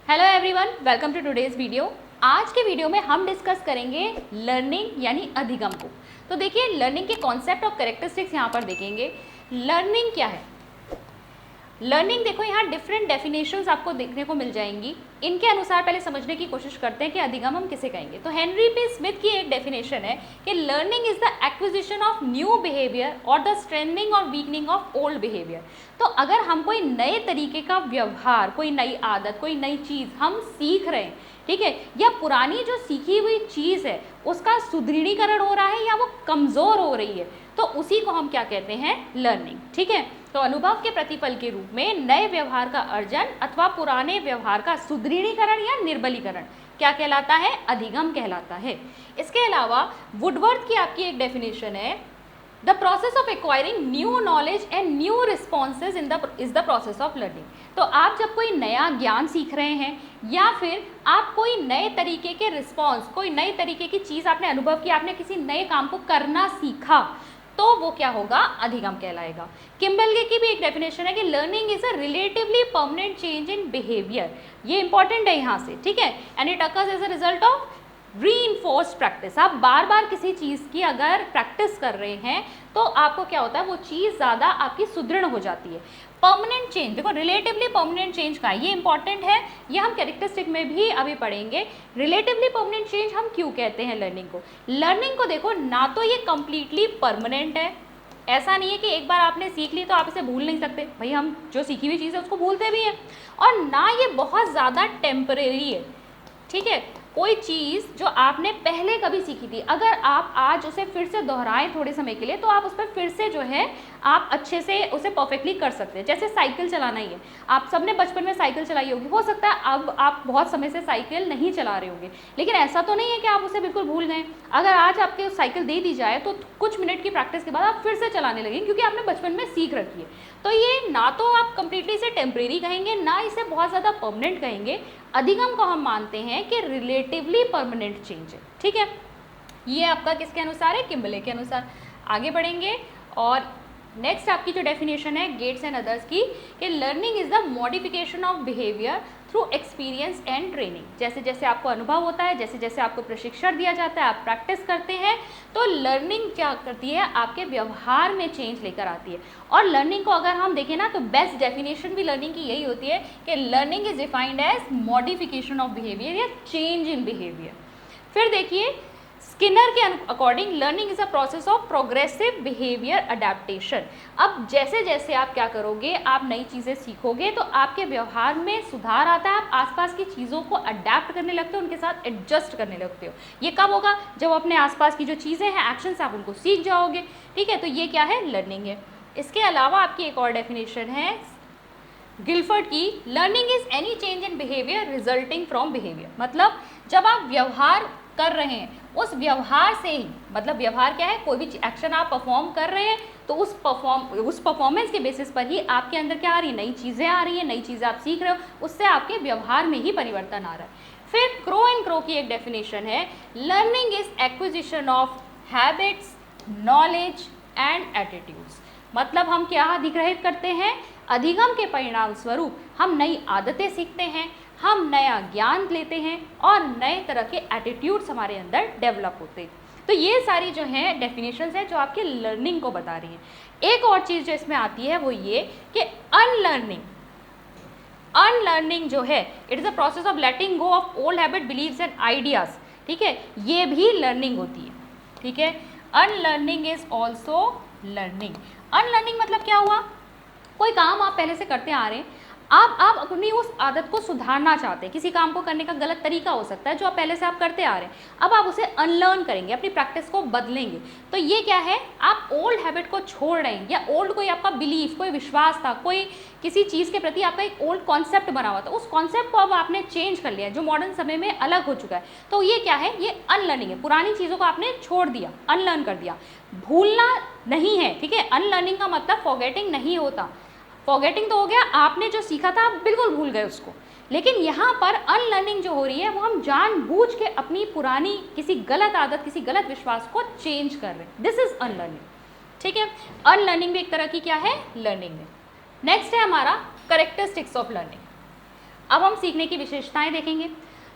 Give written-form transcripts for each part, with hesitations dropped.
Hello everyone, welcome to today's video. आज के video में हम डिस्कस करेंगे लर्निंग यानी अधिगम को। तो देखिए, लर्निंग के कॉन्सेप्ट और कैरेक्टरिस्टिक्स यहाँ पर देखेंगे। लर्निंग क्या है? लर्निंग देखो, यहाँ डिफरेंट डेफिनेशंस आपको देखने को मिल जाएंगी। इनके अनुसार पहले समझने की कोशिश करते हैं कि अधिगम हम किसे कहेंगे। तो हेनरी पी स्मिथ की एक डेफिनेशन है कि learning is the acquisition of new behaviour और द स्ट्रेंथनिंग और वीकनिंग ऑफ ओल्ड बिहेवियर। तो अगर हम कोई नए तरीके का व्यवहार, कोई नई आदत, कोई नई चीज़ हम सीख रहे हैं, ठीक है, या पुरानी जो सीखी हुई चीज़ है उसका सुदृढ़ीकरण हो रहा है या वो कमज़ोर हो रही है, तो उसी को हम क्या कहते हैं? लर्निंग। ठीक है, तो अनुभव के प्रतिफल के रूप में नए व्यवहार का अर्जन अथवा पुराने व्यवहार का सुदृढ़ीकरण या निर्बलीकरण क्या कहलाता है? अधिगम कहलाता है। इसके अलावा वुडवर्थ की आपकी एक डेफिनेशन है, the process of acquiring new knowledge and new responses is the process of learning. तो आप जब कोई नया ज्ञान सीख रहे हैं या फिर आप कोई नए तरीके के रिस्पॉन्स, कोई नए तरीके की चीज़ आपने अनुभव की, आपने किसी नए काम को करना सीखा, तो वो क्या होगा? अधिगम कहलाएगा। किम्बलगे की भी एक डेफिनेशन है कि learning is a relatively permanent change in behaviour. ये इंपॉर्टेंट है यहाँ से, ठीक है, and it occurs as a result of reinforced practice. आप बार बार किसी चीज़ की अगर प्रैक्टिस कर रहे हैं तो आपको क्या होता है? वो चीज़ ज़्यादा आपकी सुदृढ़ हो जाती है। परमानेंट चेंज, देखो रिलेटिवली परमानेंट चेंज का ये इंपॉर्टेंट है, ये हम कैरेक्टरिस्टिक में भी अभी पढ़ेंगे। रिलेटिवली परमानेंट चेंज हम क्यों कहते हैं लर्निंग को? लर्निंग को देखो, ना तो ये कंप्लीटली परमानेंट है, ऐसा नहीं है कि एक बार आपने सीख ली तो आप इसे भूल नहीं सकते, भाई हम जो सीखी हुई चीज़ है उसको भूलते भी हैं, और ना ये बहुत ज़्यादा टेम्परेरी है। ठीक है, कोई चीज़ जो आपने पहले कभी सीखी थी, अगर आप आज उसे फिर से दोहराएं थोड़े समय के लिए, तो आप उस पर फिर से जो है आप अच्छे से उसे परफेक्टली कर सकते हैं। जैसे साइकिल चलाना ही है, आप सबने बचपन में साइकिल चलाई होगी, हो सकता है अब आप बहुत समय से साइकिल नहीं चला रहे होंगे, लेकिन ऐसा तो नहीं है कि आप उसे बिल्कुल भूल गए। अगर आज आपके साइकिल दे दी जाए तो कुछ मिनट की प्रैक्टिस के बाद आप फिर से चलाने लगेंगे, क्योंकि आपने बचपन में सीख रखी है। तो ये ना तो आप कंप्लीटली इसे टेम्परेरी कहेंगे, ना इसे बहुत ज़्यादा परमानेंट कहेंगे। अधिगम को हम मानते हैं कि रिलेटिवली परमानेंट चेंज है। ठीक है, ये आपका किसके अनुसार है? किम्बले के अनुसार। आगे बढ़ेंगे और नेक्स्ट आपकी जो डेफिनेशन है गेट्स एंड अदर्स की, कि learning is the modification of behaviour through experience and training. जैसे जैसे आपको अनुभव होता है, जैसे जैसे आपको प्रशिक्षण दिया जाता है, आप प्रैक्टिस करते हैं, तो लर्निंग क्या करती है? आपके व्यवहार में चेंज लेकर आती है। और लर्निंग को अगर हम देखें ना, तो बेस्ट डेफिनेशन भी लर्निंग की यही होती है कि learning is defined as modification of behaviour या चेंज इन बिहेवियर। फिर देखिए, स्किनर के according learning is a process of progressive behaviour adaptation. अब जैसे जैसे आप क्या करोगे, आप नई चीज़ें सीखोगे तो आपके व्यवहार में सुधार आता है, आप आसपास की चीज़ों को अडेप्ट करने लगते हो, उनके साथ एडजस्ट करने लगते हो। ये कब होगा? जब अपने आसपास की जो चीज़ें हैं, एक्शंस, आप उनको सीख जाओगे। ठीक है, तो ये क्या है? लर्निंग है। इसके अलावा आपकी एक और डेफिनेशन है गिलफर्ड की, learning is any change in behaviour resulting from behaviour. मतलब जब आप व्यवहार कर रहे हैं, उस व्यवहार से ही, मतलब व्यवहार क्या है? कोई भी एक्शन आप परफॉर्म कर रहे हैं तो उस परफॉर्मेंस के बेसिस पर ही आपके अंदर क्या आ रही है? नई चीज़ें आ रही हैं, नई चीज़ें आप सीख रहे हो, उससे आपके व्यवहार में ही परिवर्तन आ रहा है। फिर क्रो एंड क्रो की एक डेफिनेशन है, learning is acquisition of habits, knowledge and attitudes. मतलब हम क्या अधिग्रहित करते हैं? अधिगम के परिणाम स्वरूप हम नई आदतें सीखते हैं, हम नया ज्ञान लेते हैं और नए तरह के एटीट्यूड्स हमारे अंदर डेवलप होते हैं। तो ये सारी जो हैं डेफिनेशंस हैं जो आपके लर्निंग को बता रही हैं। एक और चीज़ जो इसमें आती है वो ये कि अनलर्निंग जो है, it is a process of letting go of old habit, beliefs and ideas. ठीक है, ये भी लर्निंग होती है। ठीक है, unlearning is also learning. Unlearning मतलब क्या हुआ? कोई काम आप पहले से करते आ रहे हैं, आप अपनी उस आदत को सुधारना चाहते हैं, किसी काम को करने का गलत तरीका हो सकता है जो आप पहले से आप करते आ रहे हैं, अब आप उसे अनलर्न करेंगे, अपनी प्रैक्टिस को बदलेंगे। तो ये क्या है? आप ओल्ड हैबिट को छोड़ रहे हैं, या ओल्ड कोई आपका बिलीफ, कोई विश्वास था, कोई किसी चीज़ के प्रति आपका एक ओल्ड कॉन्सेप्ट बना हुआ था, उस कॉन्सेप्ट को अब आपने चेंज कर लिया, जो मॉडर्न समय में अलग हो चुका है। तो ये क्या है? ये अनलर्निंग है। पुरानी चीज़ों को आपने छोड़ दिया, अनलर्न कर दिया। भूलना नहीं है, ठीक है, अनलर्निंग का मतलब फॉरगेटिंग नहीं होता। फॉरगेटिंग तो हो गया, आपने जो सीखा था आप बिल्कुल भूल गए उसको, लेकिन यहाँ पर अनलर्निंग जो हो रही है वो हम जानबूझ के अपनी पुरानी किसी गलत आदत, किसी गलत विश्वास को चेंज कर रहे हैं। This is unlearning. ठीक है, अनलर्निंग भी एक तरह की क्या है? लर्निंग है। नेक्स्ट है हमारा कैरेक्टरिस्टिक्स ऑफ लर्निंग। अब हम सीखने की विशेषताएं देखेंगे।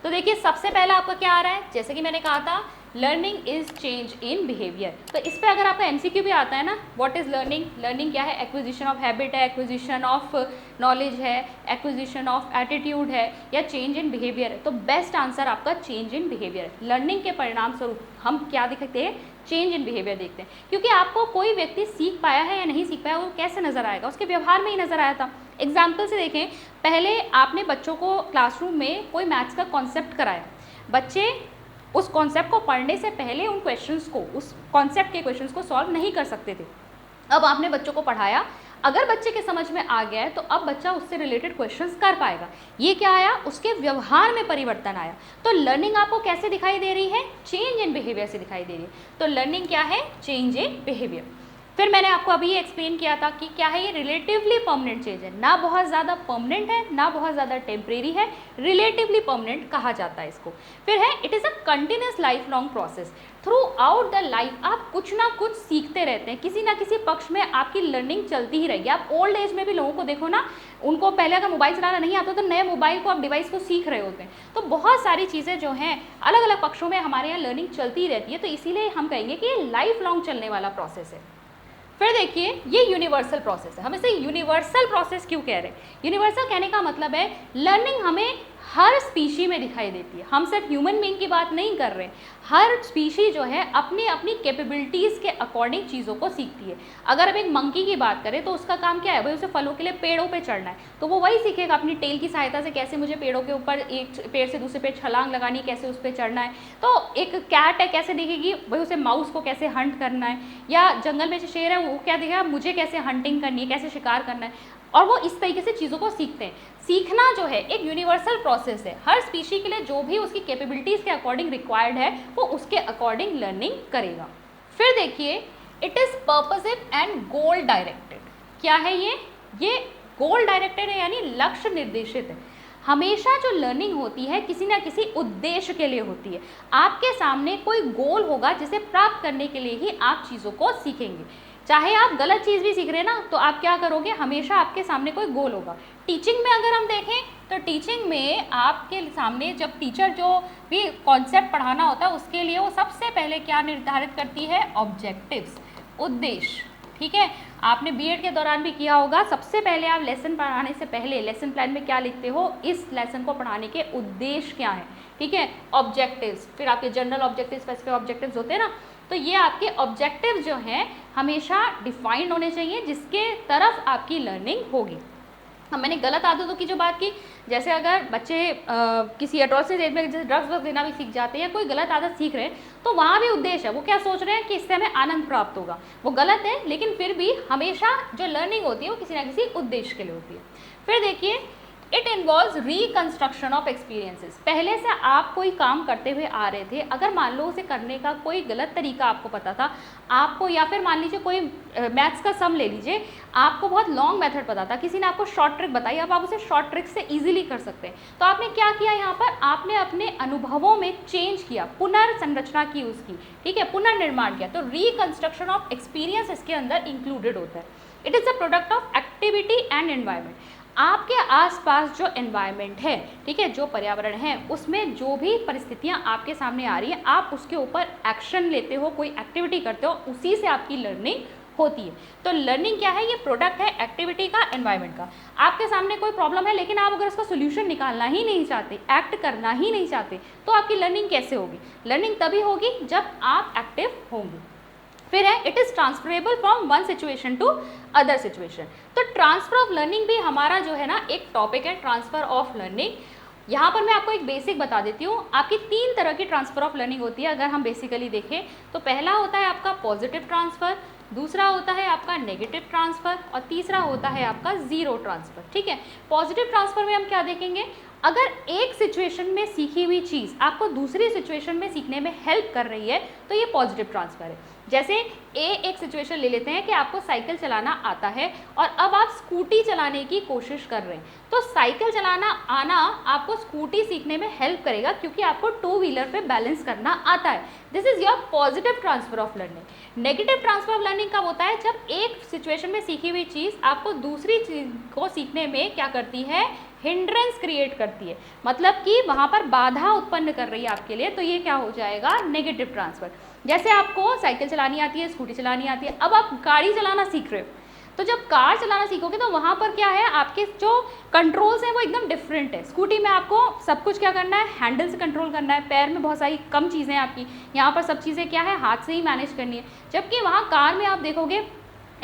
तो देखिए सबसे पहला आपका क्या आ रहा है, जैसे कि मैंने कहा था learning is change in behaviour. तो इस पर अगर आपका एमसीक्यू भी आता है ना, व्हाट इज लर्निंग, लर्निंग क्या है, एक्विजिशन ऑफ हैबिट है, एक्विजिशन ऑफ नॉलेज है, एक्विजिशन ऑफ एटीट्यूड है, या चेंज इन बिहेवियर है। तो बेस्ट आंसर आपका चेंज इन बिहेवियर है। लर्निंग के परिणाम स्वरूप हम क्या देखते हैं, चेंज इन बिहेवियर देखते हैं, क्योंकि आपको कोई व्यक्ति सीख पाया है या नहीं सीख पाया वो कैसे नजर आएगा, उसके व्यवहार में ही नजर आया था। एग्जाम्पल से देखें, पहले आपने बच्चों को क्लासरूम में कोई मैथ्स का कॉन्सेप्ट कराया, बच्चे उस कॉन्सेप्ट को पढ़ने से पहले उन क्वेश्चंस को, उस कॉन्सेप्ट के क्वेश्चंस को सॉल्व नहीं कर सकते थे। अब आपने बच्चों को पढ़ाया, अगर बच्चे के समझ में आ गया है तो अब बच्चा उससे रिलेटेड क्वेश्चंस कर पाएगा। ये क्या आया, उसके व्यवहार में परिवर्तन आया। तो लर्निंग आपको कैसे दिखाई दे रही है, चेंज इन बिहेवियर से दिखाई दे रही है। तो लर्निंग क्या है, चेंज इन बिहेवियर। फिर मैंने आपको अभी ये एक्सप्लेन किया था कि क्या है, ये रिलेटिवली परमानेंट चेंज है, ना बहुत ज़्यादा परमानेंट है ना बहुत ज़्यादा टेम्परेरी है, रिलेटिवली परमानेंट कहा जाता है इसको। फिर है it is a continuous life long process, through out the life आप कुछ ना कुछ सीखते रहते हैं, किसी ना किसी पक्ष में आपकी लर्निंग चलती ही रहेगी। आप ओल्ड एज में भी लोगों को देखो ना, उनको पहले अगर मोबाइल चलाना नहीं आता तो नए मोबाइल को, आप डिवाइस को सीख रहे होते हैं। तो बहुत सारी चीज़ें जो हैं अलग अलग पक्षों में हमारे यहाँ लर्निंग चलती ही रहती है। तो इसीलिए हम कहेंगे कि ये लाइफ लॉन्ग चलने वाला प्रोसेस है। फिर देखिए ये यूनिवर्सल प्रोसेस है। हम इसे यूनिवर्सल प्रोसेस क्यों कह रहे हैं, यूनिवर्सल कहने का मतलब है लर्निंग हमें हर स्पीशी में दिखाई देती है। हम सिर्फ ह्यूमन बीइंग की बात नहीं कर रहे, हर स्पीशी जो है अपनी अपनी कैपेबिलिटीज़ के अकॉर्डिंग चीज़ों को सीखती है। अगर अब एक मंकी की बात करें तो उसका काम क्या है, भाई उसे फलों के लिए पेड़ों पे चढ़ना है, तो वो वही सीखेगा अपनी टेल की सहायता से कैसे मुझे पेड़ों के ऊपर एक पेड़ से दूसरे पेड़ छलांग लगानी, कैसे उस पर चढ़ना है। तो एक कैट है, कैसे देखेगी भाई उसे माउस को कैसे हंट करना है, या जंगल में जो शेर है वो क्या देखेगा मुझे कैसे हंटिंग करनी है, कैसे शिकार करना है। और वो इस तरीके से चीज़ों को सीखते हैं। सीखना जो है एक यूनिवर्सल प्रोसेस है, हर स्पीशी के लिए जो भी उसकी कैपेबिलिटीज़ के अकॉर्डिंग रिक्वायर्ड है वो उसके अकॉर्डिंग लर्निंग करेगा। फिर देखिए it is purposive and goal directed. क्या है ये गोल डायरेक्टेड है, यानी लक्ष्य निर्देशित है। हमेशा जो लर्निंग होती है किसी ना किसी उद्देश्य के लिए होती है। आपके सामने कोई गोल होगा जिसे प्राप्त करने के लिए ही आप चीज़ों को सीखेंगे। चाहे आप गलत चीज़ भी सीख रहे हैं ना, तो आप क्या करोगे, हमेशा आपके सामने कोई गोल होगा। टीचिंग में अगर हम देखें तो टीचिंग में आपके सामने जब टीचर जो भी कॉन्सेप्ट पढ़ाना होता है उसके लिए वो सबसे पहले क्या निर्धारित करती है, ऑब्जेक्टिव्स, उद्देश्य। ठीक है, आपने बीएड के दौरान भी किया होगा, सबसे पहले आप लेसन पढ़ाने से पहले लेसन प्लान में क्या लिखते हो, इस लेसन को पढ़ाने के उद्देश्य क्या है। ठीक है, ऑब्जेक्टिव्स, फिर आपके जनरल ऑब्जेक्टिव, स्पेसिफिक ऑब्जेक्टिव्स होते हैं ना, तो ये आपके ऑब्जेक्टिव जो हैं हमेशा डिफाइंड होने चाहिए जिसके तरफ आपकी लर्निंग होगी। अब मैंने गलत आदतों की जो बात की, जैसे अगर बच्चे किसी एडोलसेंट एज में जैसे ड्रग्स देना भी सीख जाते हैं या कोई गलत आदत सीख रहे हैं, तो वहाँ भी उद्देश्य है, वो क्या सोच रहे हैं कि इससे हमें आनंद प्राप्त होगा। वो गलत है, लेकिन फिर भी हमेशा जो लर्निंग होती है वो किसी ना किसी उद्देश्य के लिए होती है। फिर देखिए it involves reconstruction of experiences. पहले से आप कोई काम करते हुए आ रहे थे, अगर मान लो उसे करने का कोई गलत तरीका आपको पता था आपको, या फिर मान लीजिए कोई मैथ्स का सम ले लीजिए, आपको बहुत लॉन्ग मेथड पता था, किसी ने आपको शॉर्ट ट्रिक बताई, अब आप उसे शॉर्ट ट्रिक से इजीली कर सकते हैं। तो आपने क्या किया यहाँ पर, आपने अपने अनुभवों में चेंज किया, पुनर्संरचना की उसकी। ठीक है, पुनर्निर्माण किया। तो रिकंस्ट्रक्शन ऑफ एक्सपीरियंस इसके अंदर इंक्लूडेड होता है। It is a product of activity and environment. आपके आसपास जो एनवायरनमेंट है, ठीक है, जो पर्यावरण है, उसमें जो भी परिस्थितियां आपके सामने आ रही है, आप उसके ऊपर एक्शन लेते हो, कोई एक्टिविटी करते हो, उसी से आपकी लर्निंग होती है। तो लर्निंग क्या है, ये प्रोडक्ट है एक्टिविटी का, एनवायरनमेंट का। आपके सामने कोई प्रॉब्लम है लेकिन आप अगर उसका सोल्यूशन निकालना ही नहीं चाहते, एक्ट करना ही नहीं चाहते, तो आपकी लर्निंग कैसे होगी। लर्निंग तभी होगी जब आप एक्टिव होंगे। फिर है it is transferable from one situation to other situation. तो ट्रांसफर ऑफ लर्निंग भी हमारा जो है ना एक टॉपिक है, ट्रांसफर ऑफ लर्निंग। यहाँ पर मैं आपको एक बेसिक बता देती हूँ। आपकी 3 तरह की ट्रांसफर ऑफ लर्निंग होती है अगर हम बेसिकली देखें तो। पहला होता है आपका पॉजिटिव ट्रांसफ़र, दूसरा होता है आपका नेगेटिव ट्रांसफ़र, और तीसरा होता है आपका ज़ीरो ट्रांसफ़र। ठीक है, पॉजिटिव ट्रांसफ़र में हम क्या देखेंगे, अगर एक सिचुएशन में सीखी हुई चीज़ आपको दूसरी सिचुएशन में सीखने में हेल्प कर रही है तो ये पॉजिटिव ट्रांसफ़र है। जैसे एक सिचुएशन ले लेते हैं कि आपको साइकिल चलाना आता है और अब आप स्कूटी चलाने की कोशिश कर रहे हैं, तो साइकिल चलाना आना आपको स्कूटी सीखने में हेल्प करेगा क्योंकि आपको 2 व्हीलर पे बैलेंस करना आता है। This is your positive transfer of learning. Negative transfer of learning कब होता है, जब एक सिचुएशन में सीखी हुई चीज़ आपको दूसरी चीज़ को सीखने में क्या करती है, हिंड्रेंस क्रिएट करती है, मतलब कि वहाँ पर बाधा उत्पन्न कर रही है आपके लिए, तो ये क्या हो जाएगा, नेगेटिव ट्रांसफर। जैसे आपको साइकिल चलानी आती है, स्कूटी चलानी आती है, अब आप गाड़ी चलाना सीख रहे हो, तो जब कार चलाना सीखोगे तो वहाँ पर क्या है, आपके जो कंट्रोल्स हैं वो एकदम डिफरेंट है। स्कूटी में आपको सब कुछ क्या करना है, हैंडल से कंट्रोल करना है, पैर में बहुत सारी कम चीज़ें हैं आपकी, यहाँ पर सब चीज़ें क्या है, हाथ से ही मैनेज करनी है। जबकि वहाँ कार में आप देखोगे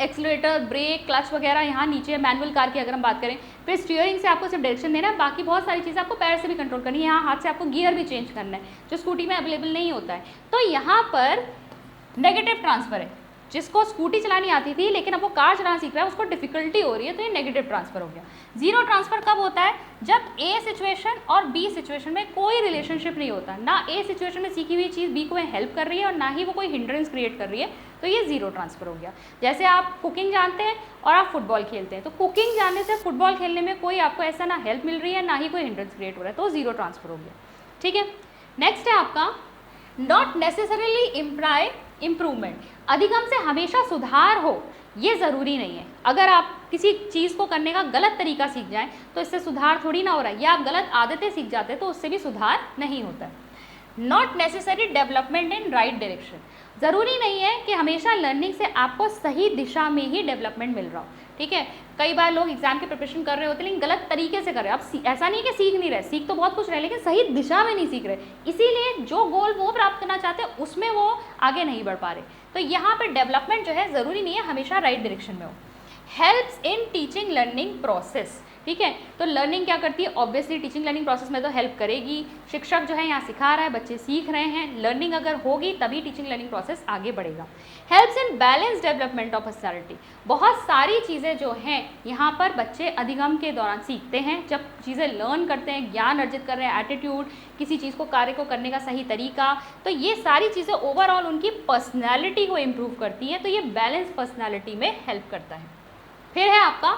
एक्सीलरेटर, ब्रेक, क्लच वगैरह यहाँ नीचे, मैनुअल कार की अगर हम बात करें, फिर स्टीयरिंग से आपको सिर्फ डायरेक्शन देना है, बाकी बहुत सारी चीज़ें आपको पैर से भी कंट्रोल करनी है, यहाँ हाथ से आपको गियर भी चेंज करना है, जो स्कूटी में अवेलेबल नहीं होता है। तो यहाँ पर नेगेटिव ट्रांसफर है, जिसको स्कूटी चलानी आती थी लेकिन अब वो कार चलाना सीख रहा है, उसको डिफिकल्टी हो रही है, तो ये नेगेटिव ट्रांसफर हो गया। जीरो ट्रांसफर कब होता है, जब ए सिचुएशन और बी सिचुएशन में कोई रिलेशनशिप नहीं होता, ना ए सिचुएशन में सीखी हुई चीज़ बी को हेल्प कर रही है और ना ही वो कोई हिंड्रेंस क्रिएट कर रही है, तो ये जीरो ट्रांसफर हो गया। जैसे आप कुकिंग जानते हैं और आप फुटबॉल खेलते हैं, तो कुकिंग जानने से फुटबॉल खेलने में कोई आपको ऐसा ना हेल्प मिल रही है, ना ही कोई हिंड्रेंस क्रिएट हो रहा है, तो जीरो ट्रांसफर हो गया। ठीक है, नेक्स्ट है आपका नॉट नेसेसरीली इम्प्लाई इम्प्रूवमेंट। अधिगम से हमेशा सुधार हो ये ज़रूरी नहीं है। अगर आप किसी चीज़ को करने का गलत तरीका सीख जाएं तो इससे सुधार थोड़ी ना हो रहा है, या आप गलत आदतें सीख जाते हैं तो उससे भी सुधार नहीं होता है। Not necessary development in right direction. ज़रूरी नहीं है कि हमेशा लर्निंग से आपको सही दिशा में ही डेवलपमेंट मिल रहा हो। ठीक है, कई बार लोग एग्जाम की प्रिपरेशन कर रहे होते हैं लेकिन गलत तरीके से कर रहे हैं। आप ऐसा नहीं कि सीख नहीं रहे, सीख तो बहुत कुछ रहे लेकिन सही दिशा में नहीं सीख रहे, इसीलिए जो गोल वो प्राप्त करना चाहते हैं उसमें वो आगे नहीं बढ़ पा रहे। तो यहाँ पर डेवलपमेंट जो है ज़रूरी नहीं है हमेशा राइट डायरेक्शन में हो। Helps in teaching learning process. ठीक है, तो लर्निंग क्या करती है, ऑब्वियसली टीचिंग लर्निंग प्रोसेस में तो हेल्प करेगी। शिक्षक जो है यहाँ सिखा रहा है, बच्चे सीख रहे हैं, लर्निंग अगर होगी तभी टीचिंग लर्निंग प्रोसेस आगे बढ़ेगा। Helps in balance development of personality. बहुत सारी चीज़ें जो हैं यहाँ पर बच्चे अधिगम के दौरान सीखते हैं, जब चीज़ें लर्न करते हैं, ज्ञान अर्जित कर रहे हैं, एटीट्यूड, किसी चीज़ को कार्य को करने का सही तरीका, तो ये सारी चीज़ें ओवरऑल उनकी पर्सनैलिटी को इम्प्रूव करती हैं, तो ये बैलेंस पर्सनैलिटी में हेल्प करता है। फिर है आपका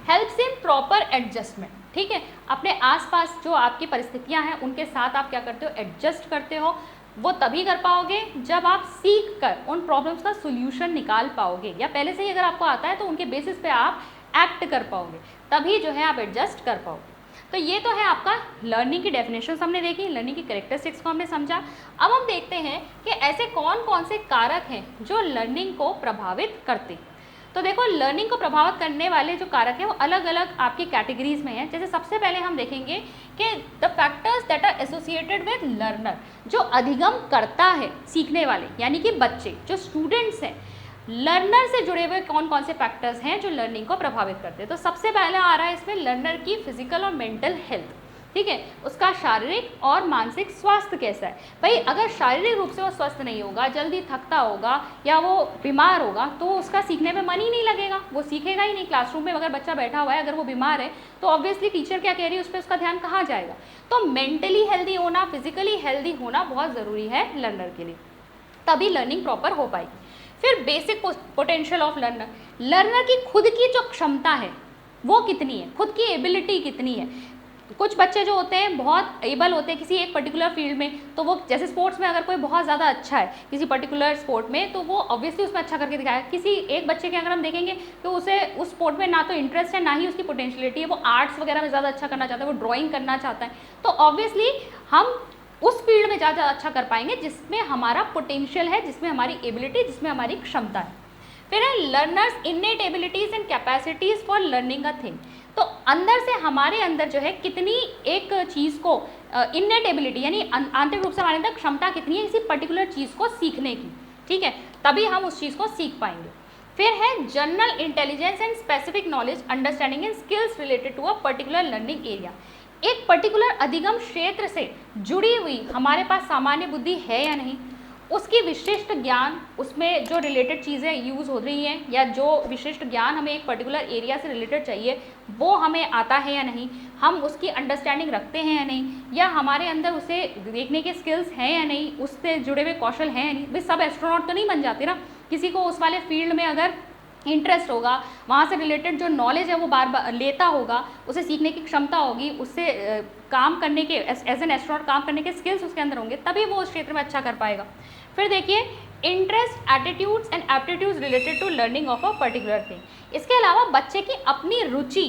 हेल्प्स इन प्रॉपर एडजस्टमेंट। ठीक है, अपने आसपास जो आपकी परिस्थितियां हैं उनके साथ आप क्या करते हो, एडजस्ट करते हो। वो तभी कर पाओगे जब आप सीख कर उन प्रॉब्लम्स का सोल्यूशन निकाल पाओगे, या पहले से ही अगर आपको आता है तो उनके बेसिस पे आप एक्ट कर पाओगे, तभी जो है आप एडजस्ट कर पाओगे। तो ये तो है आपका लर्निंग की डेफिनेशन हमने देखी, लर्निंग की कैरेक्टरिस्टिक्स को हमने समझा। अब हम देखते हैं कि ऐसे कौन कौन से कारक हैं जो लर्निंग को प्रभावित करते हैं। तो देखो, लर्निंग को प्रभावित करने वाले जो कारक हैं वो अलग अलग आपकी कैटेगरीज में हैं। जैसे सबसे पहले हम देखेंगे कि the factors that are associated with learner. जो अधिगम करता है, सीखने वाले यानी कि बच्चे, जो स्टूडेंट्स हैं, लर्नर से जुड़े हुए कौन कौन से फैक्टर्स हैं जो लर्निंग को प्रभावित करते हैं। तो सबसे पहले आ रहा है इसमें लर्नर की फिजिकल और मेंटल हेल्थ। ठीक है, उसका शारीरिक और मानसिक स्वास्थ्य कैसा है। भाई अगर शारीरिक रूप से वो स्वस्थ नहीं होगा, जल्दी थकता होगा या वो बीमार होगा, तो उसका सीखने में मन ही नहीं लगेगा, वो सीखेगा ही नहीं। क्लासरूम में अगर बच्चा बैठा हुआ है, अगर वो बीमार है, तो ऑब्वियसली टीचर क्या कह रही है उस पर उसका ध्यान कहाँ जाएगा। तो मेंटली हेल्दी होना, फिजिकली हेल्दी होना बहुत ज़रूरी है लर्नर के लिए, तभी लर्निंग प्रॉपर हो पाएगी। फिर basic potential of learner. Learner की खुद की जो क्षमता है वो कितनी है, खुद की एबिलिटी कितनी है। कुछ बच्चे जो होते हैं बहुत एबल होते हैं किसी एक पर्टिकुलर फील्ड में, तो वो जैसे स्पोर्ट्स में अगर कोई बहुत ज़्यादा अच्छा है किसी पर्टिकुलर स्पोर्ट में, तो वो ऑब्वियसली उसमें अच्छा करके दिखाएगा। किसी एक बच्चे के अगर हम देखेंगे तो उसे उस स्पोर्ट में ना तो इंटरेस्ट है ना ही उसकी पोटेंशियलिटी है, वो आर्ट्स वगैरह में ज़्यादा अच्छा करना चाहता है, वो ड्राइंग करना चाहता है, तो ऑब्वियसली हम उस फील्ड में ज़्यादा अच्छा कर पाएंगे जिसमें हमारा पोटेंशियल है, जिसमें हमारी एबिलिटी, जिसमें हमारी क्षमता है। फिर है learners innate abilities and capacities for learning a thing. तो अंदर से हमारे अंदर जो है कितनी एक चीज़ को इन्नेट एबिलिटी यानी आंतरिक रूप से हमारे अंदर क्षमता कितनी है किसी पर्टिकुलर चीज़ को सीखने की। ठीक है, तभी हम उस चीज़ को सीख पाएंगे। फिर है general intelligence and specific knowledge, understanding and skills related to a particular learning area. एक पर्टिकुलर अधिगम क्षेत्र से जुड़ी हुई हमारे पास सामान्य बुद्धि है या नहीं, उसकी विशिष्ट ज्ञान, उसमें जो रिलेटेड चीज़ें यूज़ हो रही हैं या जो विशिष्ट ज्ञान हमें एक पर्टिकुलर एरिया से रिलेटेड चाहिए वो हमें आता है या नहीं, हम उसकी अंडरस्टैंडिंग रखते हैं या नहीं, या हमारे अंदर उसे देखने के स्किल्स हैं या नहीं, उससे जुड़े हुए कौशल हैं या नहीं। भाई सब एस्ट्रोनॉट तो नहीं बन जाते ना, किसी को उस वाले फील्ड में अगर इंटरेस्ट होगा, वहाँ से रिलेटेड जो नॉलेज है वो बार बार लेता होगा, उसे सीखने की क्षमता होगी, उससे काम करने के एज एन एस्ट्रोनॉट काम करने के स्किल्स उसके अंदर होंगे, तभी वो उस क्षेत्र में अच्छा कर पाएगा। फिर देखिए interest, attitudes and aptitudes related to learning of a particular thing. इसके अलावा बच्चे की अपनी रुचि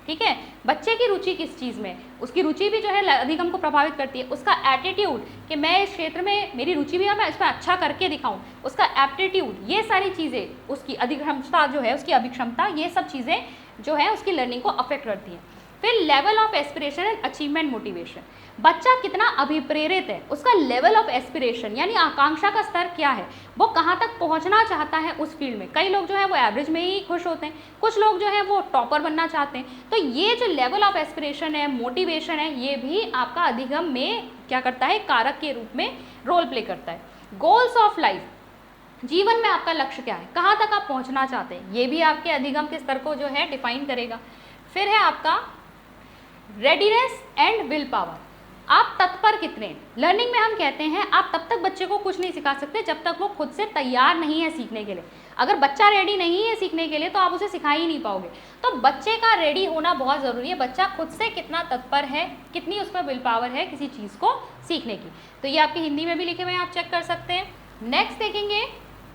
ठीक है। बच्चे की रुचि किस चीज़ में, उसकी रुचि भी जो है अधिगम को प्रभावित करती है। उसका एटीट्यूड कि मैं इस क्षेत्र में मेरी रुचि भी है, मैं इसमें अच्छा करके दिखाऊं, उसका एप्टीट्यूड, ये सारी चीज़ें, उसकी अधिगमता जो है, उसकी अभिक्षमता, ये सब चीज़ें जो है उसकी लर्निंग को अफेक्ट करती हैं। फिर level of aspiration and achievement motivation, बच्चा कितना अभिप्रेरित है, उसका लेवल ऑफ एस्पिरेशन यानी आकांक्षा का स्तर क्या है, वो कहाँ तक पहुँचना चाहता है उस फील्ड में। कई लोग जो है वो एवरेज में ही खुश होते हैं, कुछ लोग जो है वो टॉपर बनना चाहते हैं। तो ये जो लेवल ऑफ एस्पिरेशन है, मोटिवेशन है, ये भी आपका अधिगम में क्या करता है, कारक के रूप में रोल प्ले करता है। गोल्स ऑफ लाइफ, जीवन में आपका लक्ष्य क्या है, कहाँ तक आप पहुँचना चाहते हैं, ये भी आपके अधिगम के स्तर को जो है डिफाइन करेगा। फिर है आपका रेडीनेस एंड विल पावर, आप तत्पर कितने। लर्निंग में हम कहते हैं आप तब तक बच्चे को कुछ नहीं सिखा सकते जब तक वो खुद से तैयार नहीं है सीखने के लिए। अगर बच्चा रेडी नहीं है सीखने के लिए तो आप उसे सिखा ही नहीं पाओगे। तो बच्चे का रेडी होना बहुत ज़रूरी है, बच्चा खुद से कितना तत्पर है, कितनी उस पर विल पावर है किसी चीज़ को सीखने की। तो ये आपके हिंदी में भी लिखे हुए हैं, आप चेक कर सकते हैं। नेक्स्ट देखेंगे,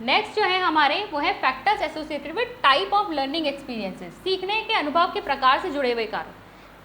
नेक्स्ट जो है हमारे वो है factors associated with type of learning experiences, सीखने के अनुभव के प्रकार से जुड़े हुए कारक।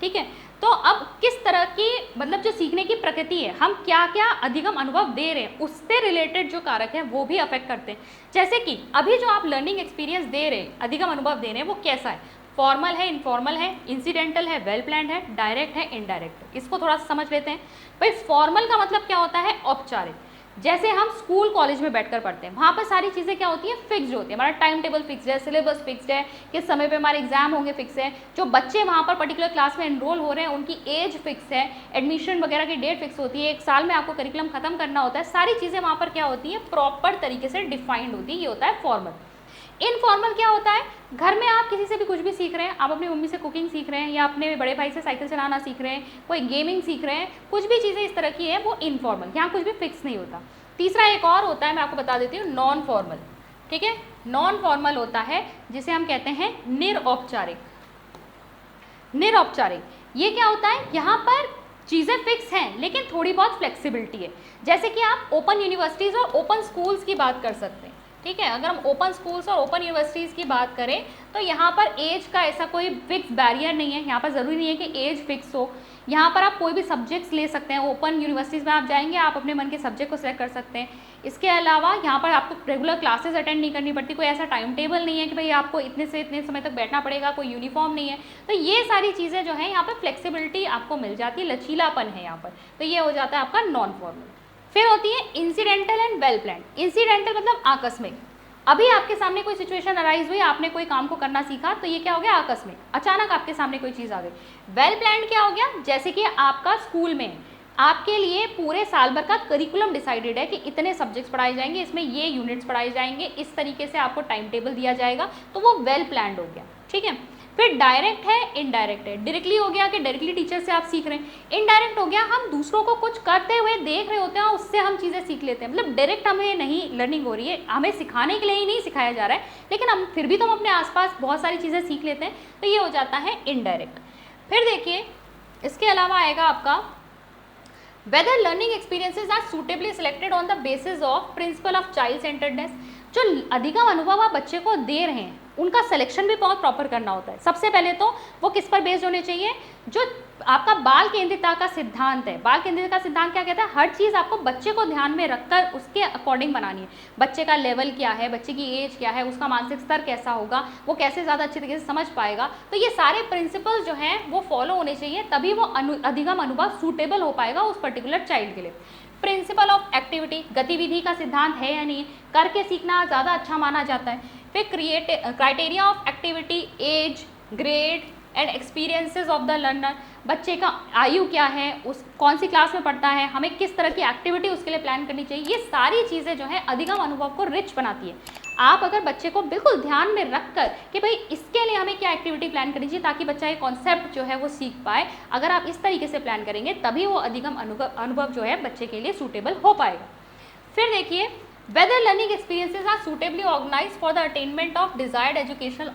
ठीक है, तो अब किस तरह की मतलब जो सीखने की प्रकृति है, हम क्या क्या अधिगम अनुभव दे रहे हैं, उससे रिलेटेड जो कारक है वो भी अफेक्ट करते हैं। जैसे कि अभी जो आप लर्निंग एक्सपीरियंस दे रहे हैं, अधिगम अनुभव दे रहे हैं, वो कैसा है, फॉर्मल है, इनफॉर्मल है, इंसिडेंटल है, वेल प्लान्ड है, डायरेक्ट है, इनडायरेक्ट है। इसको थोड़ा सा समझ लेते हैं। भाई फॉर्मल का मतलब क्या होता है, औपचारिक। जैसे हम स्कूल कॉलेज में बैठकर पढ़ते हैं, वहाँ पर सारी चीज़ें क्या होती हैं, फिक्स्ड होती है, हमारा टाइम टेबल फिक्स्ड है, सिलेबस फिक्स्ड है, किस समय पे हमारे एग्जाम होंगे फिक्स है, जो बच्चे वहाँ पर पर्टिकुलर क्लास में एनरोल हो रहे हैं उनकी एज फिक्स है, एडमिशन वगैरह की डेट फिक्स होती है, एक साल में आपको करिकुलम खत्म करना होता है, सारी चीज़ें वहाँ पर क्या होती हैं, प्रॉपर तरीके से डिफाइंड होती है। ये होता है फॉर्मल। इनफॉर्मल क्या होता है, घर में आप किसी से भी कुछ भी सीख रहे हैं, आप अपनी मम्मी से कुकिंग सीख रहे हैं या अपने बड़े भाई से साइकिल चलाना सीख रहे हैं, कोई गेमिंग सीख रहे हैं, कुछ भी चीज़ें इस तरह की है, वो इनफॉर्मल, यहाँ कुछ भी फिक्स नहीं होता। तीसरा एक और होता है, मैं आपको बता देती हूँ, नॉन फॉर्मल। ठीक है, नॉन फॉर्मल होता है जिसे हम कहते हैं निरौपचारिक। निरौपचारिक ये क्या होता है, यहाँ पर चीज़ें फिक्स हैं लेकिन थोड़ी बहुत फ्लेक्सिबिलिटी है। जैसे कि आप ओपन यूनिवर्सिटीज़ और ओपन स्कूल्स की बात कर सकते हैं। ठीक है, अगर हम ओपन स्कूल्स और ओपन यूनिवर्सिटीज़ की बात करें तो यहाँ पर एज का ऐसा कोई फिक्स बैरियर नहीं है, यहाँ पर ज़रूरी नहीं है कि एज फिक्स हो। यहाँ पर आप कोई भी सब्जेक्ट्स ले सकते हैं, ओपन यूनिवर्सिटीज़ में आप जाएंगे, आप अपने मन के सब्जेक्ट को सिलेक्ट कर सकते हैं। इसके अलावा यहाँ पर आपको रेगुलर क्लासेस अटेंड नहीं करनी पड़ती, कोई ऐसा टाइम टेबल नहीं है कि भाई आपको इतने से इतने समय तक बैठना पड़ेगा, कोई यूनिफॉर्म नहीं है। तो ये सारी चीज़ें जो है यहाँ पर फ्लेक्सिबिलिटी आपको मिल जाती है, लचीलापन है यहाँ पर, तो ये हो जाता है आपका नॉन फॉर्मल। फिर होती है incidental and well planned. Incidental मतलब आकस्मिक, अभी आपके सामने कोई सिचुएशन अराइज हुई, आपने कोई काम को करना सीखा, तो ये क्या हो गया, आकस्मिक, अचानक आपके सामने कोई चीज़ आ गई। वेल प्लान्ड क्या हो गया, जैसे कि आपका स्कूल में आपके लिए पूरे साल भर का करिकुलम डिसाइडेड है कि इतने सब्जेक्ट्स पढ़ाए जाएंगे, इसमें ये यूनिट्स पढ़ाए जाएंगे, इस तरीके से आपको टाइम टेबल दिया जाएगा, तो वो वेल प्लान्ड हो गया। ठीक है, फिर डायरेक्ट है, इनडायरेक्ट है। डायरेक्टली हो गया कि डायरेक्टली टीचर से आप सीख रहे हैं, इनडायरेक्ट हो गया हम दूसरों को कुछ करते हुए देख रहे होते हैं और उससे हम चीज़ें सीख लेते हैं। मतलब डायरेक्ट हमें नहीं लर्निंग हो रही है, हमें सिखाने के लिए ही नहीं सिखाया जा रहा है, लेकिन हम फिर भी तो हम अपने आसपास बहुत सारी चीज़ें सीख लेते हैं, तो ये हो जाता है इनडायरेक्ट। फिर देखिए इसके अलावा आएगा आपका whether learning experiences are suitably selected on the basis of principle of child centeredness। जो अधिगम अनुभव आप बच्चे को दे रहे हैं उनका सिलेक्शन भी बहुत प्रॉपर करना होता है। सबसे पहले तो वो किस पर बेस्ड होने चाहिए, जो आपका बाल केंद्रितता का सिद्धांत है। बाल केंद्रितता का सिद्धांत क्या कहता है, हर चीज़ आपको बच्चे को ध्यान में रखकर उसके अकॉर्डिंग बनानी है। बच्चे का लेवल क्या है, बच्चे की एज क्या है, उसका मानसिक स्तर कैसा होगा, वो कैसे ज़्यादा अच्छे तरीके से समझ पाएगा, तो ये सारे प्रिंसिपल्स जो हैं वो फॉलो होने चाहिए, तभी वो अधिगम अनुभव सूटेबल हो पाएगा उस पर्टिकुलर चाइल्ड के लिए। प्रिंसिपल ऑफ एक्टिविटी, गतिविधि का सिद्धांत है या नहीं, करके सीखना ज़्यादा अच्छा माना जाता है। फिर criteria of activity, age, grade and experiences of the learner, बच्चे का आयु क्या है, उस कौन सी क्लास में पढ़ता है, हमें किस तरह की एक्टिविटी उसके लिए प्लान करनी चाहिए, ये सारी चीज़ें जो है अधिगम अनुभव को रिच बनाती है। आप अगर बच्चे को बिल्कुल ध्यान में रख कर कि भाई इसके लिए हमें क्या एक्टिविटी प्लान करनी चाहिए ताकि बच्चा ये कॉन्सेप्ट जो है वो सीख पाए, अगर आप इस तरीके से प्लान करेंगे तभी वो अधिगम अनुभव जो है बच्चे के लिए सूटेबल हो पाएगा। फिर देखिए whether learning experiences are suitably organized for the attainment of desired educational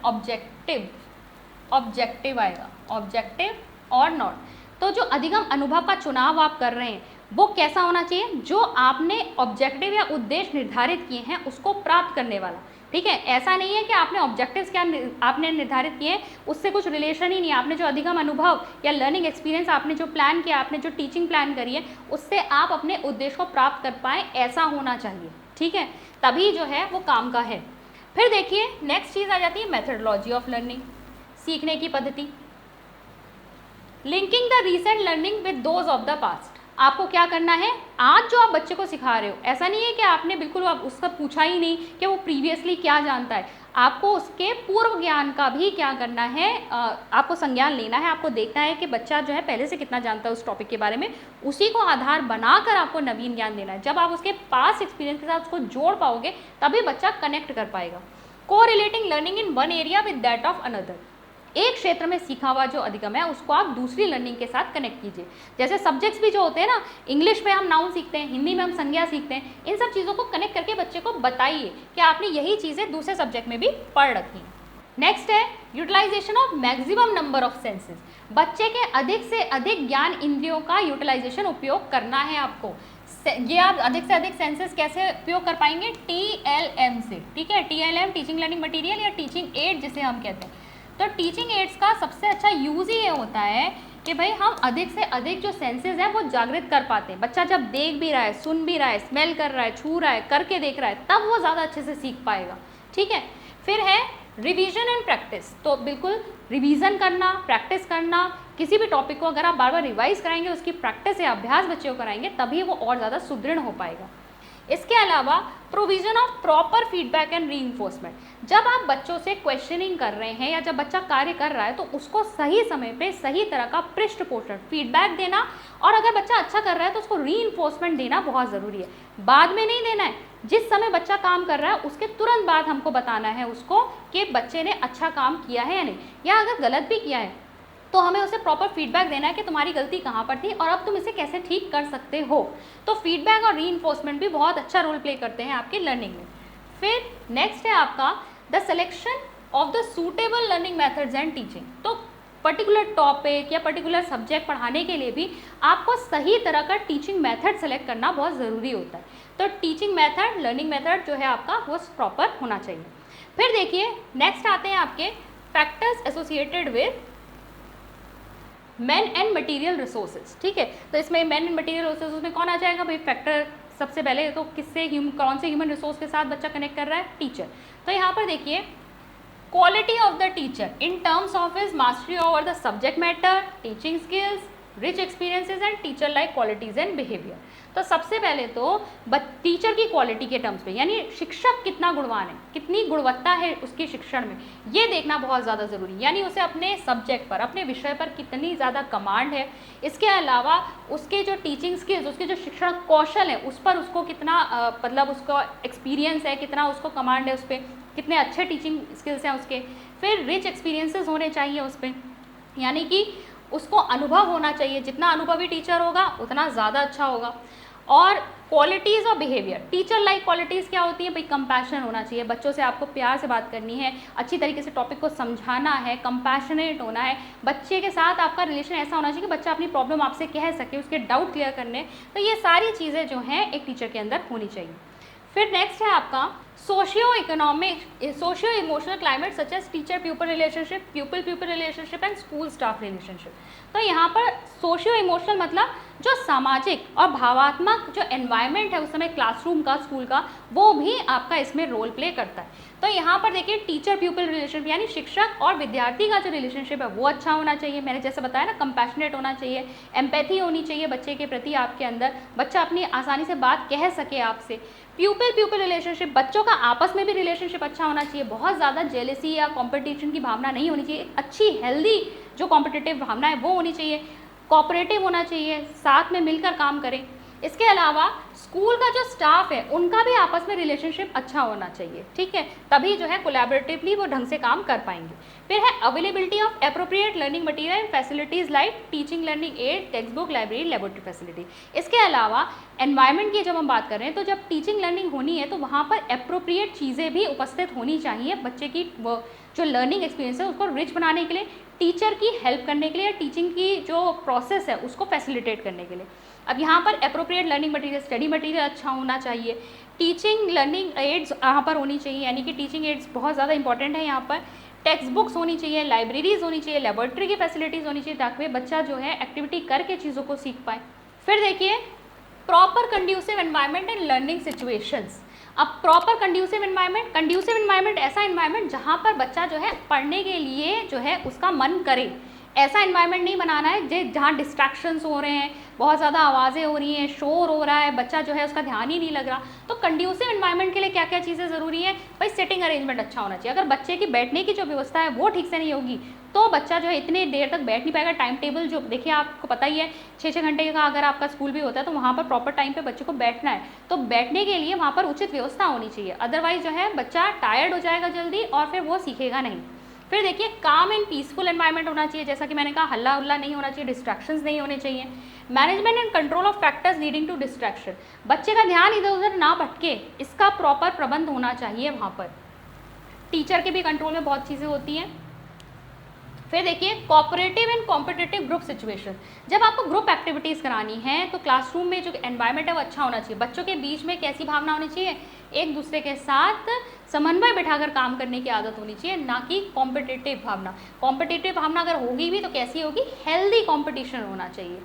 objective आएगा, ऑब्जेक्टिव और नॉट। तो जो अधिगम अनुभव का चुनाव आप कर रहे हैं वो कैसा होना चाहिए, जो आपने ऑब्जेक्टिव या उद्देश्य निर्धारित किए हैं उसको प्राप्त करने वाला। ठीक है, ऐसा नहीं है कि आपने ऑब्जेक्टिव्स क्या आपने निर्धारित किए उससे कुछ रिलेशन ही नहीं है। आपने जो अधिगम अनुभव या लर्निंग एक्सपीरियंस आपने जो प्लान किया, आपने जो टीचिंग प्लान करी है, उससे आप अपने उद्देश्य को प्राप्त कर पाएँ, ऐसा होना चाहिए। ठीक है, तभी जो है वो काम का है। फिर देखिए नेक्स्ट चीज़ आ जाती है मेथडोलॉजी ऑफ लर्निंग, सीखने की पद्धति। Linking the recent learning with those of the past. आपको क्या करना है, आज जो आप बच्चे को सिखा रहे हो, ऐसा नहीं है कि आपने बिल्कुल उसका पूछा ही नहीं कि वो प्रीवियसली क्या जानता है। आपको उसके पूर्व ज्ञान का भी क्या करना है, आपको संज्ञान लेना है। आपको देखना है कि बच्चा जो है पहले से कितना जानता है उस टॉपिक के बारे में, उसी को आधार बनाकर आपको नवीन ज्ञान देना है। जब आप उसके पास एक्सपीरियंस के साथ उसको जोड़ पाओगे तभी बच्चा कनेक्ट कर पाएगा। को relating learning in one area with that of another. एक क्षेत्र में सीखा हुआ जो अधिगम है उसको आप दूसरी लर्निंग के साथ कनेक्ट कीजिए। जैसे सब्जेक्ट्स भी जो होते हैं ना, इंग्लिश में हम नाउन सीखते हैं, हिंदी में हम संज्ञा सीखते हैं, इन सब चीज़ों को कनेक्ट करके बच्चे को बताइए कि आपने यही चीज़ें दूसरे सब्जेक्ट में भी पढ़ रखी हैं। नेक्स्ट है utilisation of maximum number of senses. बच्चे के अधिक से अधिक ज्ञान इंद्रियों का यूटिलाइजेशन उपयोग करना है आपको। ये आप अधिक से अधिक सेंसेस कैसे उपयोग कर पाएंगे, TLM से। ठीक है, TLM टीचिंग लर्निंग मटीरियल या टीचिंग एड जिसे हम कहते हैं। तो टीचिंग एड्स का सबसे अच्छा यूज़ ही ये होता है कि भाई हम अधिक से अधिक जो सेंसेस हैं वो जागृत कर पाते हैं। बच्चा जब देख भी रहा है, सुन भी रहा है, स्मेल कर रहा है, छू रहा है, करके देख रहा है, तब वो ज़्यादा अच्छे से सीख पाएगा। ठीक है, फिर है रिवीजन एंड प्रैक्टिस। तो बिल्कुल रिवीजन करना, प्रैक्टिस करना, किसी भी टॉपिक को अगर आप बार बार रिवाइज कराएंगे, उसकी प्रैक्टिस या अभ्यास बच्चे को कराएंगे, तभी वो और ज़्यादा सुदृढ़ हो पाएगा। इसके अलावा provision of proper feedback and reinforcement. जब आप बच्चों से क्वेश्चनिंग कर रहे हैं या जब बच्चा कार्य कर रहा है तो उसको सही समय पे सही तरह का पृष्ठ पोषण, फीडबैक देना, और अगर बच्चा अच्छा कर रहा है तो उसको रीइंफोर्समेंट देना बहुत ज़रूरी है। बाद में नहीं देना है, जिस समय बच्चा काम कर रहा है उसके तुरंत बाद हमको बताना है उसको कि बच्चे ने अच्छा काम किया है या नहीं, या अगर गलत भी किया है तो हमें उसे प्रॉपर फीडबैक देना है कि तुम्हारी गलती कहाँ पर थी और अब तुम इसे कैसे ठीक कर सकते हो। तो फीडबैक और रीइंफोर्समेंट भी बहुत अच्छा रोल प्ले करते हैं आपकी लर्निंग में। फिर नेक्स्ट है आपका the selection of the suitable learning methods and teaching. तो पर्टिकुलर टॉपिक या पर्टिकुलर सब्जेक्ट पढ़ाने के लिए भी आपको सही तरह का टीचिंग मेथड सेलेक्ट करना बहुत ज़रूरी होता है। तो टीचिंग मेथड, लर्निंग मेथड जो है आपका वो प्रॉपर होना चाहिए। फिर देखिए नेक्स्ट आते हैं आपके factors associated with man and material resources. ठीक है, तो इसमें मैन एंड मटेरियल रिसोर्सेज में कौन आ जाएगा भाई, फैक्टर। सबसे पहले तो किससे, कौन से ह्यूमन रिसोर्स के साथ बच्चा कनेक्ट कर रहा है, टीचर। तो यहाँ पर देखिए quality of the teacher in terms of his mastery over the subject matter, teaching skills, rich experiences and teacher like qualities and behaviour. तो सबसे पहले तो टीचर की क्वालिटी के टर्म्स पे, यानी शिक्षक कितना गुणवान है, कितनी गुणवत्ता है उसके शिक्षण में, ये देखना बहुत ज़्यादा ज़रूरी है। यानी उसे अपने सब्जेक्ट पर, अपने विषय पर कितनी ज़्यादा कमांड है। इसके अलावा उसके जो टीचिंग स्किल्स, उसके जो शिक्षण कौशल है उस पर उसको कितना मतलब उसका एक्सपीरियंस है, कितना उसको कमांड है उस पर, कितने अच्छे टीचिंग स्किल्स हैं उसके। फिर रिच एक्सपीरियंसेस होने चाहिए उस पर, यानी कि उसको अनुभव होना चाहिए। जितना अनुभवी टीचर होगा उतना ज़्यादा अच्छा होगा। और क्वालिटीज़ और बिहेवियर, टीचर लाइक क्वालिटीज़ क्या होती है भाई, कंपैशन होना चाहिए। बच्चों से आपको प्यार से बात करनी है, अच्छी तरीके से टॉपिक को समझाना है, कंपैशनेट होना है। बच्चे के साथ आपका रिलेशन ऐसा होना चाहिए कि बच्चा अपनी प्रॉब्लम आपसे कह सके, उसके डाउट क्लियर करने। तो ये सारी चीज़ें जो हैं एक टीचर के अंदर होनी चाहिए। फिर नेक्स्ट है आपका socio economic, socio emotional climate such as teacher pupil relationship, pupil pupil relationship and school staff relationship. तो यहाँ पर सोशियो इमोशनल मतलब जो सामाजिक और भावात्मक जो एनवायरनमेंट है उस समय क्लासरूम का, स्कूल का, वो भी आपका इसमें रोल प्ले करता है। तो यहाँ पर देखिए टीचर प्यूपल रिलेशनशिप यानी शिक्षक और विद्यार्थी का जो रिलेशनशिप है वो अच्छा होना चाहिए। मैंने जैसे बताया ना, कंपैशनेट होना चाहिए, एम्पैथी होनी चाहिए बच्चे के प्रति आपके अंदर, बच्चा अपनी आसानी से बात कह सके आपसे। प्यूपल प्यूपल रिलेशनशिप, बच्चों का आपस में भी रिलेशनशिप अच्छा होना चाहिए, बहुत ज़्यादा जेलसी या कॉम्पिटिशन की भावना नहीं होनी चाहिए, अच्छी हेल्दी जो कॉम्पिटिटिव भावना है वो होनी चाहिए, कोऑपरेटिव होना चाहिए, साथ में मिलकर काम करें। इसके अलावा स्कूल का जो स्टाफ है उनका भी आपस में रिलेशनशिप अच्छा होना चाहिए। ठीक है, तभी जो है कोलैबोरेटिवली वो ढंग से काम कर पाएंगे। फिर है availability of appropriate learning material and facilities like teaching learning aid, text book, library, laboratory facility. इसके अलावा एनवायरनमेंट की जब हम बात कर रहे हैं तो जब टीचिंग लर्निंग होनी है तो वहाँ पर एप्रोप्रिएट चीज़ें भी उपस्थित होनी चाहिए बच्चे की वो जो लर्निंग एक्सपीरियंस है उसको रिच बनाने के लिए। टीचर की हेल्प करने के लिए, टीचिंग की जो प्रोसेस है उसको फैसिलिटेट करने के लिए। अब यहाँ पर appropriate learning material, study material अच्छा होना चाहिए, टीचिंग लर्निंग एड्स यहाँ पर होनी चाहिए, यानी कि टीचिंग एड्स बहुत ज़्यादा इंपॉर्टेंट है यहाँ पर। टेक्स्ट बुक्स होनी चाहिए, लाइब्रेरीज होनी चाहिए, लेबोरेटरी की फैसिलिटीज़ होनी चाहिए, ताकि बच्चा जो है एक्टिविटी करके चीज़ों को सीख पाए। फिर देखिए proper conducive environment and learning situations. अब प्रॉपर कंड्यूसिव एनवायरनमेंट ऐसा एनवायरनमेंट जहाँ पर बच्चा जो है पढ़ने के लिए जो है उसका मन करे। ऐसा एनवायरनमेंट नहीं बनाना है जहाँ डिस्ट्रैक्शंस हो रहे हैं, बहुत ज़्यादा आवाज़ें हो रही हैं, शोर हो रहा है, बच्चा जो है उसका ध्यान ही नहीं लग रहा। तो कंड्यूसिव एनवायरनमेंट के लिए क्या क्या चीज़ें ज़रूरी है भाई? सिटिंग अरेंजमेंट अच्छा होना चाहिए। अगर बच्चे की बैठने की जो व्यवस्था है वो ठीक से नहीं होगी तो बच्चा जो है इतनी देर तक बैठ नहीं पाएगा। टाइम टेबल जो देखिए आपको पता ही है 6-6 घंटे का अगर आपका स्कूल भी होता है तो वहाँ पर प्रॉपर टाइम पे बच्चे को बैठना है, तो बैठने के लिए वहाँ पर उचित व्यवस्था होनी चाहिए। अदरवाइज जो है बच्चा टायर्ड हो जाएगा जल्दी और फिर वो सीखेगा नहीं। फिर देखिए काम एंड पीसफुल एनवायरनमेंट होना चाहिए, जैसा कि मैंने कहा हल्ला उल्ला नहीं होना चाहिए, डिस्ट्रैक्शंस नहीं होने चाहिए। Management and control of factors leading to distraction, बच्चे का ध्यान इधर उधर ना भटके, इसका प्रॉपर प्रबंध होना चाहिए वहाँ पर। टीचर के भी कंट्रोल में बहुत चीज़ें होती हैं। फिर देखिए cooperative and competitive group situation, जब आपको ग्रुप एक्टिविटीज़ करानी है तो क्लासरूम में जो एनवायरनमेंट है वो अच्छा होना चाहिए। बच्चों के बीच में कैसी भावना होनी चाहिए? एक दूसरे के साथ समन्वय बिठाकर काम करने की आदत होनी चाहिए, ना कि कॉम्पिटिटिव भावना। कॉम्पिटिटिव भावना अगर होगी भी तो कैसी होगी? हेल्दी कॉम्पिटिशन होना चाहिए।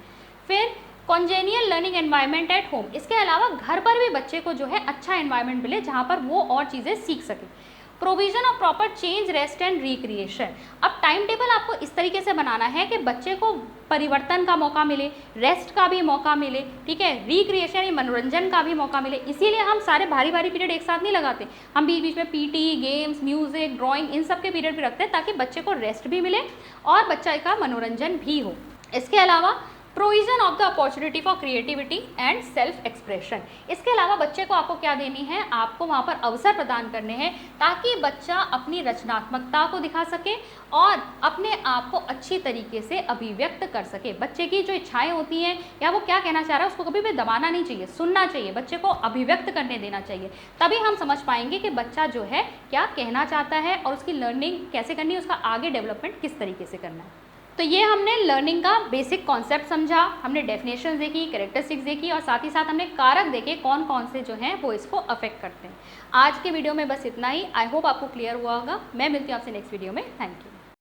फिर कॉन्जेनियल लर्निंग एनवायरनमेंट एट होम, इसके अलावा घर पर भी बच्चे को जो है अच्छा एनवायरनमेंट मिले जहाँ पर वो और चीज़ें सीख सके। Provision of proper change, rest and recreation, अब टाइम टेबल आपको इस तरीके से बनाना है कि बच्चे को परिवर्तन का मौका मिले, रेस्ट का भी मौका मिले, ठीक है, रिक्रिएशन यानी मनोरंजन का भी मौका मिले। इसीलिए हम सारे भारी भारी पीरियड एक साथ नहीं लगाते, हम बीच बीच में पीटी, गेम्स, म्यूजिक, ड्राइंग, इन सब के पीरियड भी रखते हैं ताकि बच्चे को रेस्ट भी मिले और बच्चे का मनोरंजन भी हो। इसके अलावा provision of the opportunity for creativity and self expression, इसके अलावा बच्चे को आपको क्या देनी है? आपको वहाँ पर अवसर प्रदान करने हैं ताकि बच्चा अपनी रचनात्मकता को दिखा सके और अपने आप को अच्छी तरीके से अभिव्यक्त कर सके। बच्चे की जो इच्छाएं होती हैं या वो क्या कहना चाह रहा है उसको कभी भी दबाना नहीं चाहिए, सुनना चाहिए, बच्चे को अभिव्यक्त करने देना चाहिए। तभी हम समझ पाएंगे कि बच्चा जो है क्या कहना चाहता है और उसकी लर्निंग कैसे करनी है, उसका आगे डेवलपमेंट किस तरीके से करना है। तो ये हमने लर्निंग का बेसिक कॉन्सेप्ट समझा, हमने डेफिनेशंस देखी, कैरेक्टरिस्टिक्स देखी और साथ ही साथ हमने कारक देखे कौन कौन से जो हैं वो इसको अफेक्ट करते हैं। आज के वीडियो में बस इतना ही। आई होप आपको क्लियर हुआ होगा। मैं मिलती हूँ आपसे नेक्स्ट वीडियो में। Thank you.